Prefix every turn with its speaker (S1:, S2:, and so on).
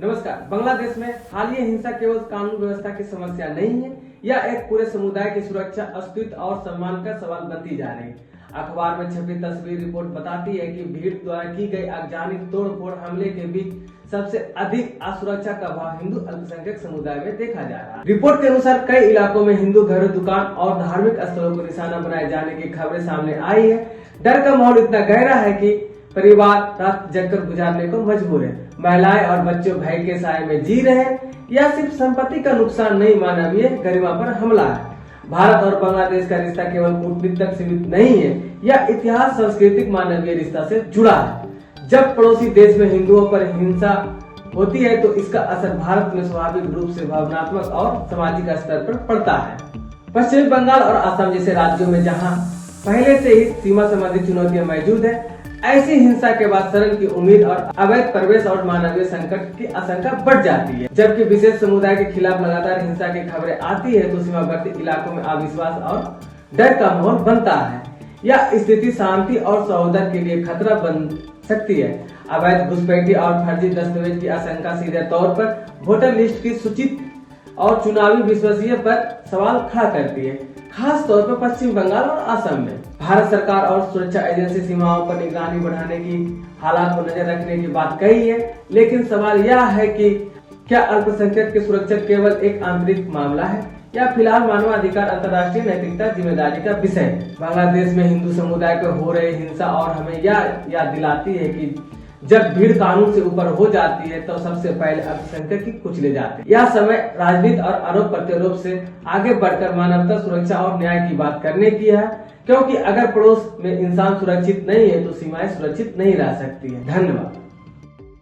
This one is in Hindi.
S1: नमस्कार। बांग्लादेश में हालिया हिंसा केवल कानून व्यवस्था की समस्या नहीं है, यह एक पूरे समुदाय की सुरक्षा, अस्तित्व और सम्मान का सवाल बनती जा रही है। अखबार में छपी तस्वीर रिपोर्ट बताती है कि भीड़ द्वारा की गई अगजानी तोड़फोड़ हमले के बीच सबसे अधिक असुरक्षा का भाव हिंदू अल्पसंख्यक समुदाय में देखा जा रहा है। रिपोर्ट के अनुसार कई इलाकों में हिंदू घरों, दुकान और धार्मिक स्थलों को निशाना बनाए जाने की खबरें सामने आई है। डर का माहौल इतना गहरा है कि परिवार रात जगकर गुजारने को मजबूर है। महिलाएं और बच्चे भय के साए में जी रहे हैं। यह सिर्फ संपत्ति का नुकसान नहीं, मानवीय गरिमा पर हमला है। भारत और बांग्लादेश का रिश्ता केवल कूटनीति तक सीमित नहीं है, यह इतिहास, सांस्कृतिक, मानवीय रिश्ता से जुड़ा है। जब पड़ोसी देश में हिंदुओं पर हिंसा होती है तो इसका असर भारत में स्वाभाविक रूप से भावनात्मक और सामाजिक स्तर पर पड़ता है। पश्चिमी बंगाल और असम जैसे राज्यों में जहाँ पहले से ही सीमा संबंधी चुनौतियां मौजूद है, ऐसी हिंसा के बाद शरण की उम्मीद और अवैध प्रवेश और मानवीय संकट की आशंका बढ़ जाती है। जबकि विशेष समुदाय के खिलाफ लगातार हिंसा की खबरें आती है तो सीमावर्ती इलाकों में अविश्वास और डर का माहौल बनता है। यह स्थिति शांति और सौहार्द के लिए खतरा बन सकती है। अवैध घुसपैठी और फर्जी दस्तावेज की आशंका सीधे तौर पर वोटर लिस्ट की सूचित और चुनावी विश्वसनीय पर सवाल खड़ा करती है, खास तौर पर पश्चिम बंगाल और असम में। भारत सरकार और सुरक्षा एजेंसी सीमाओं पर निगरानी बढ़ाने की, हालात पर नजर रखने की बात कही है, लेकिन सवाल यह है कि क्या अल्पसंख्यक की सुरक्षा केवल एक आंतरिक मामला है या फिलहाल मानवाधिकार, अंतर्राष्ट्रीय नैतिकता, जिम्मेदारी का विषय है। बांग्लादेश में हिंदू समुदाय पर हो रही हिंसा और हमें यह याद दिलाती है कि जब भीड़ कानून से ऊपर हो जाती है तो सबसे पहले अल्पसंख्यक की कुचले जाते हैं। यह समय राजनीति और आरोप प्रत्यारोप से आगे बढ़कर मानवता, सुरक्षा और न्याय की बात करने की है, क्योंकि अगर पड़ोस में इंसान सुरक्षित नहीं है तो सीमाएं सुरक्षित नहीं रह सकती है। धन्यवाद।